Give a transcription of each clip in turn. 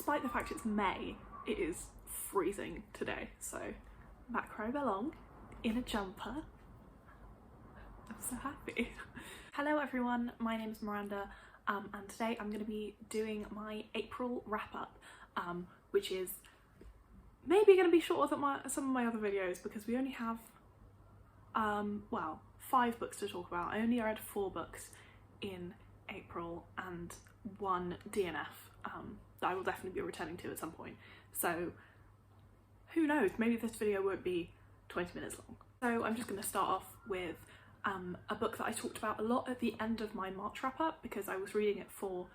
despite the fact it's May, it is freezing today, so back where I belong, in a jumper. I'm so happy. Hello everyone, my name is Miranda, and today I'm going to be doing my April wrap-up, which is maybe going to be shorter than some of my other videos because we only have, well, 5 books to talk about. I only read 4 books in April and 1 DNF that I will definitely be returning to at some point. So who knows, maybe this video won't be 20 minutes long. So I'm just going to start off with a book that I talked about a lot at the end of my March wrap-up because I was reading it for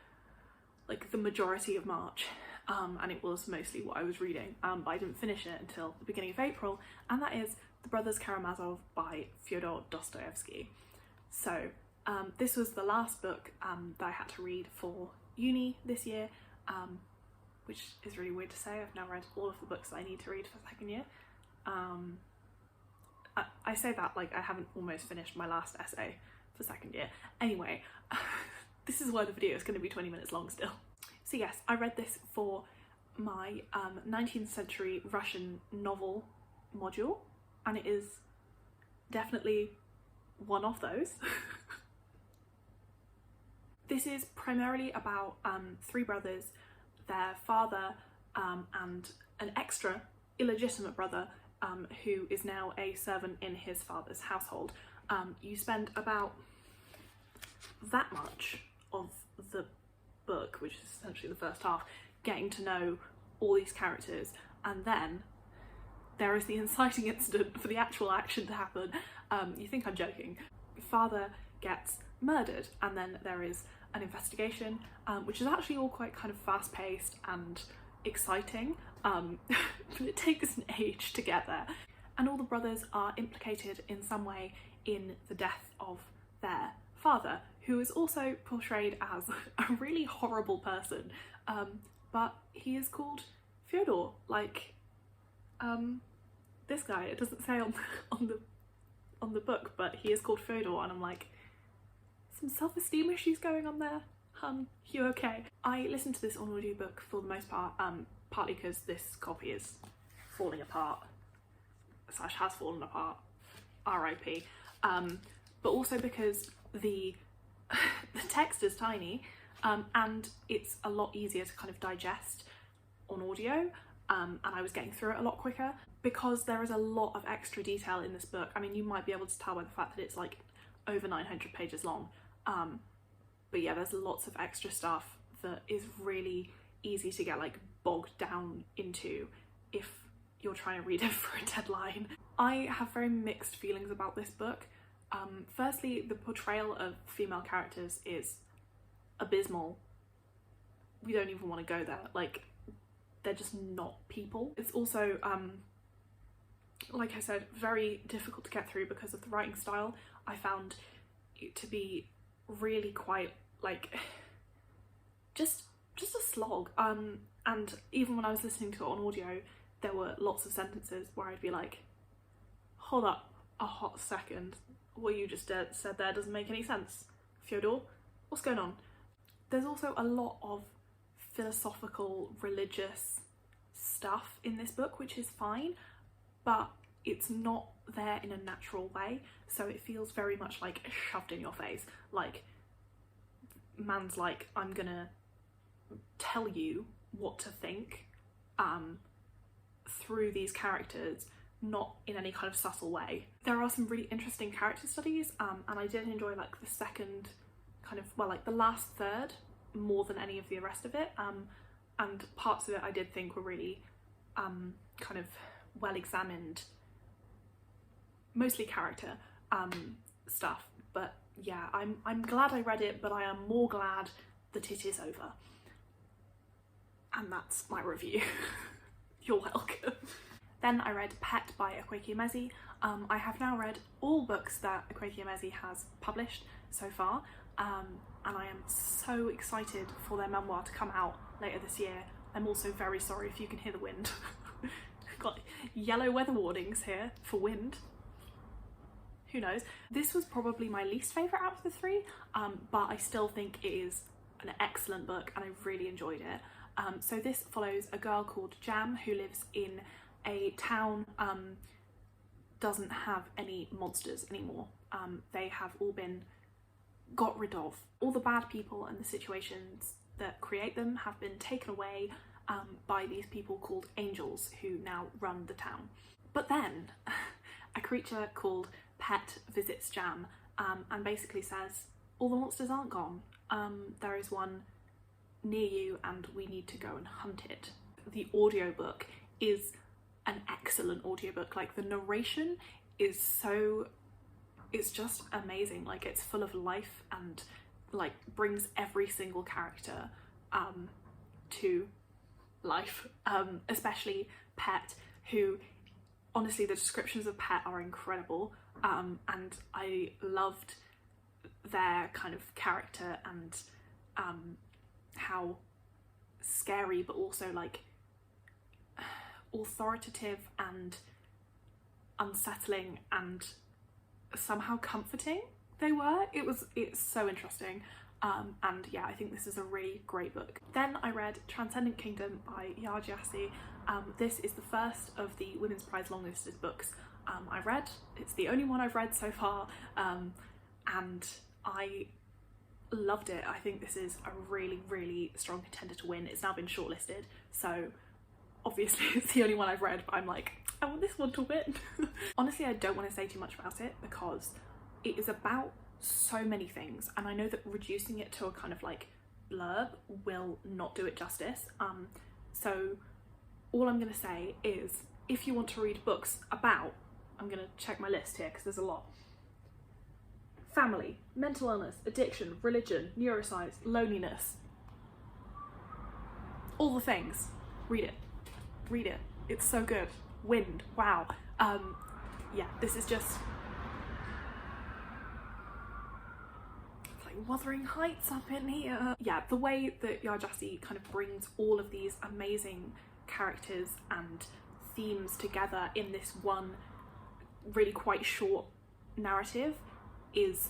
like the majority of March, and it was mostly what I was reading, but I didn't finish it until the beginning of April, and that is The Brothers Karamazov by Fyodor Dostoevsky. So this was the last book that I had to read for uni this year, which is really weird to say. I've now read all of the books that I need to read for second year. I say that like I haven't almost finished my last essay for second year. Anyway, this is why the video is going to be 20 minutes long still. So yes, I read this for my 19th century Russian novel module, and it is definitely one of those. This is primarily about 3 brothers, their father and an extra illegitimate brother who is now a servant in his father's household. You spend about that much of the book, which is essentially the first half, getting to know all these characters, and then there is the inciting incident for the actual action to happen. You think I'm joking. Father gets murdered, and then there is an investigation, which is actually all quite kind of fast-paced and exciting, but it takes an age to get there. And all the brothers are implicated in some way in the death of their father, who is also portrayed as a really horrible person, but he is called Fyodor, like this guy. It doesn't say on the book, but he is called Fyodor, and I'm like, some self-esteem issues going on there, you okay? I listened to this on audiobook for the most part, partly because this copy is falling apart, / has fallen apart, RIP, but also because the text is tiny, and it's a lot easier to kind of digest on audio, and I was getting through it a lot quicker because there is a lot of extra detail in this book. I mean, you might be able to tell by the fact that it's like over 900 pages long, but yeah, there's lots of extra stuff that is really easy to get like bogged down into if you're trying to read it for a deadline. I have very mixed feelings about this book. Firstly, the portrayal of female characters is abysmal. We don't even want to go there. Like, they're just not people. It's also, like I said, very difficult to get through because of the writing style. I found it to be really quite like just a slog, and even when I was listening to it on audio, there were lots of sentences where I'd be like, hold up a hot second, what you just said there doesn't make any sense, Fyodor, what's going on? There's also a lot of philosophical, religious stuff in this book, which is fine, but it's not there in a natural way, so it feels very much like shoved in your face. Like, man's like, I'm gonna tell you what to think through these characters, not in any kind of subtle way. There are some really interesting character studies, and I did enjoy like the second kind of, well, like the last third more than any of the rest of it, and parts of it I did think were really kind of well examined, mostly character stuff. But yeah, I'm glad I read it, but I am more glad that it is over. And that's my review. You're welcome. Then I read Pet by Akwaeke Emezi. I have now read all books that Akwaeke Emezi has published so far, and I am so excited for their memoir to come out later this year. I'm also very sorry if you can hear the wind. Got yellow weather warnings here for wind. Who knows? This was probably my least favourite out of the 3, but I still think it is an excellent book and I really enjoyed it. So this follows a girl called Jam who lives in a town doesn't have any monsters anymore. They have all been got rid of. All the bad people and the situations that create them have been taken away by these people called angels who now run the town. But then a creature called Pet visits Jam and basically says, all the monsters aren't gone. There is one near you and we need to go and hunt it. The audiobook is an excellent audiobook. Like, the narration is so, it's just amazing. Like, it's full of life and like brings every single character to life, especially Pet, who honestly the descriptions of Pet are incredible, and I loved their kind of character and how scary but also like authoritative and unsettling and somehow comforting they were. It's so interesting, and yeah, I think this is a really great book. Then I read Transcendent Kingdom by Yaa Gyasi. This is the first of the Women's Prize longlisted books I read. It's the only one I've read so far, and I loved it. I think this is a really, really strong contender to win. It's now been shortlisted, so obviously it's the only one I've read, but I'm like, I want this one to win. Honestly, I don't want to say too much about it because it is about so many things, and I know that reducing it to a kind of like blurb will not do it justice. So all I'm going to say is, if you want to read books about, I'm going to check my list here because there's a lot. Family, mental illness, addiction, religion, neuroscience, loneliness. All the things. Read it. Read it. It's so good. Wind. Wow. Yeah, this is just... It's like Wuthering Heights up in here. Yeah, the way that Yaa Gyasi kind of brings all of these amazing characters and themes together in this one really quite short narrative is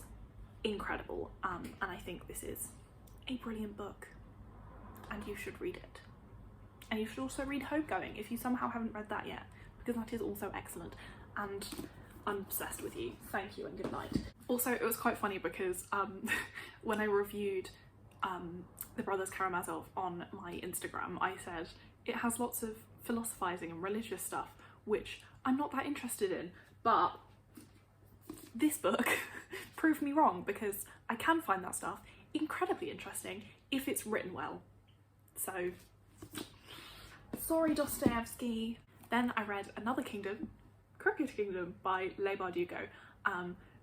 incredible, and I think this is a brilliant book and you should read it. And you should also read Homegoing if you somehow haven't read that yet, because that is also excellent, and I'm obsessed with you. Thank you and good night. Also, it was quite funny because when I reviewed the Brothers Karamazov on my Instagram, I said it has lots of philosophizing and religious stuff, which I'm not that interested in, but this book proved me wrong, because I can find that stuff incredibly interesting if it's written well. So, sorry Dostoevsky. Then I read another kingdom, Akwaeke Kingdom by Leigh Bardugo.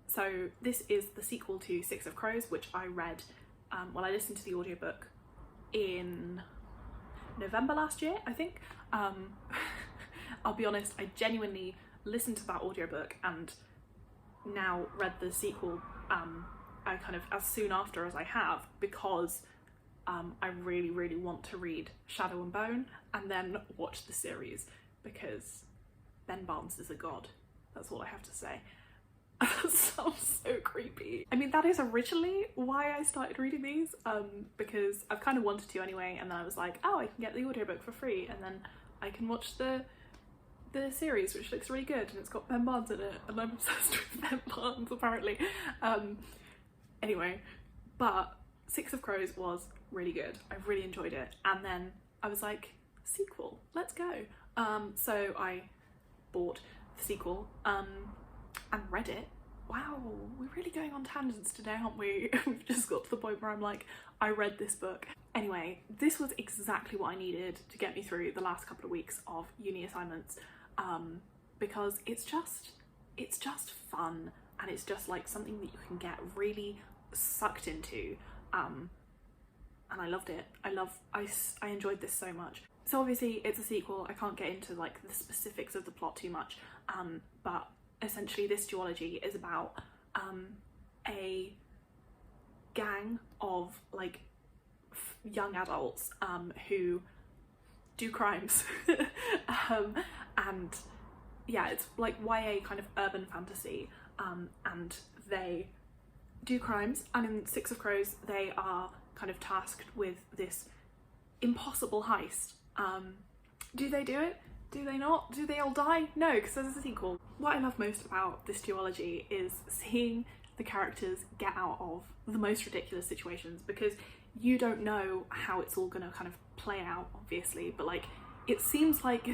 So this is the sequel to Six of Crows, which I read, well, I listened to the audiobook in November last year, I think. I'll be honest, I genuinely listened to that audiobook and now read the sequel I kind of as soon after as I have, because I really, really want to read Shadow and Bone and then watch the series, because Ben Barnes is a god. That's all I have to say. That sounds so creepy. I mean, that is originally why I started reading these, because I've kind of wanted to anyway, and then I was like, oh, I can get the audiobook for free and then I can watch the series, which looks really good, and it's got Ben Barnes in it, and I'm obsessed with Ben Barnes apparently. Anyway, but Six of Crows was really good. I really enjoyed it, and then I was like, sequel, let's go. So I bought the sequel and read it. Wow, we're really going on tangents today, aren't we? We've just got to the point where I'm like, I read this book. Anyway, this was exactly what I needed to get me through the last couple of weeks of uni assignments, because it's just fun, and it's just like something that you can get really sucked into, and I loved it. I enjoyed this so much. So obviously it's a sequel, I can't get into like the specifics of the plot too much, but essentially this duology is about a gang of like young adults who do crimes and yeah, it's like YA kind of urban fantasy, and they do crimes, and in Six of Crows they are kind of tasked with this impossible heist. Do they do it? Do they not? Do they all die? No, because there's a sequel. What I love most about this duology is seeing the characters get out of the most ridiculous situations, because you don't know how it's all gonna kind of play out, obviously, but like, it seems like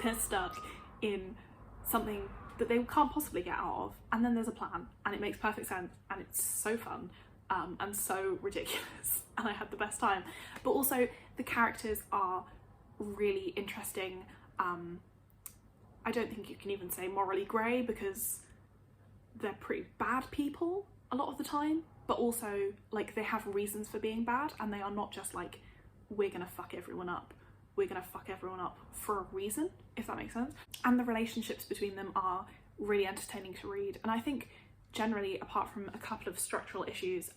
they're stuck in something that they can't possibly get out of, and then there's a plan, and it makes perfect sense, and it's so fun, and so ridiculous, and I had the best time. But also, the characters are really interesting. I don't think you can even say morally grey, because they're pretty bad people a lot of the time, but also like they have reasons for being bad, and they are not just like, we're gonna fuck everyone up. We're gonna fuck everyone up for a reason, if that makes sense. And the relationships between them are really entertaining to read. And I think generally, apart from a couple of structural issues,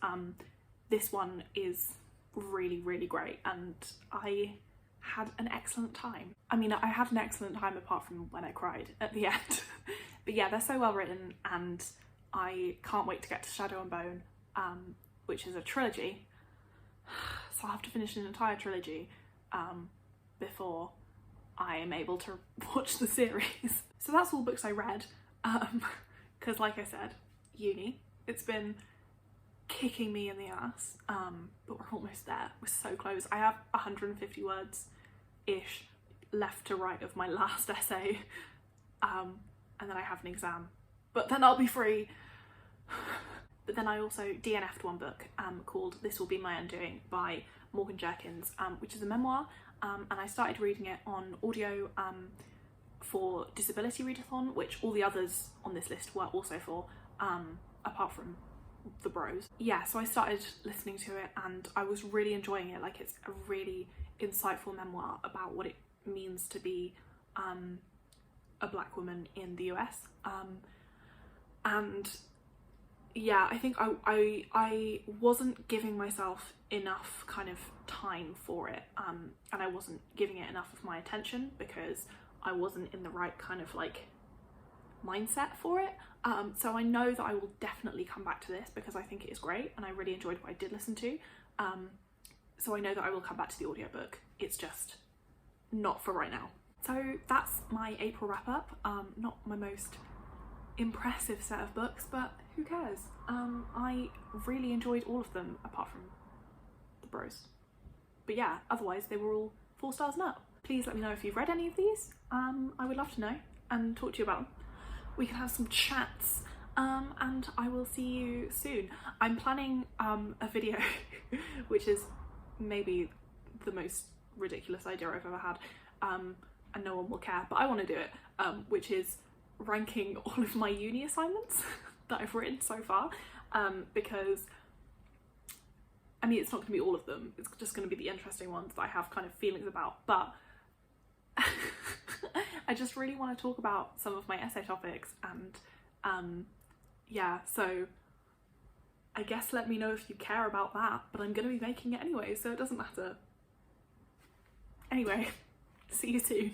this one is really, really great, and I had an excellent time. I mean, I had an excellent time apart from when I cried at the end. But yeah, they're so well written, and I can't wait to get to Shadow and Bone, which is a trilogy. So I'll have to finish an entire trilogy before I am able to watch the series. So that's all books I read, because like I said, uni, it's been kicking me in the ass, but we're almost there. We're so close. I have 150 words-ish left to write of my last essay, and then I have an exam, but then I'll be free. But then I also DNF'd one book called This Will Be My Undoing by Morgan Jerkins, which is a memoir, and I started reading it on audio for Disability Readathon, which all the others on this list were also for, apart from the bros. Yeah, so I started listening to it, and I was really enjoying it. Like, it's a really insightful memoir about what it means to be a black woman in the US, and yeah, I think I wasn't giving myself enough kind of time for it, and I wasn't giving it enough of my attention because I wasn't in the right kind of like mindset for it. So I know that I will definitely come back to this because I think it is great, and I really enjoyed what I did listen to. So I know that I will come back to the audiobook. It's just not for right now. So that's my April wrap up. Not my most impressive set of books, but who cares? I really enjoyed all of them apart from the bros. But yeah, otherwise they were all 4 stars and up. Please let me know if you've read any of these. I would love to know and talk to you about them. We can have some chats, and I will see you soon. I'm planning a video which is maybe the most ridiculous idea I've ever had, and no one will care, but I want to do it, which is ranking all of my uni assignments that I've written so far, because I mean, it's not going to be all of them, it's just going to be the interesting ones that I have kind of feelings about, but I just really want to talk about some of my essay topics, and yeah, so I guess let me know if you care about that, but I'm going to be making it anyway, so it doesn't matter. Anyway, see you soon.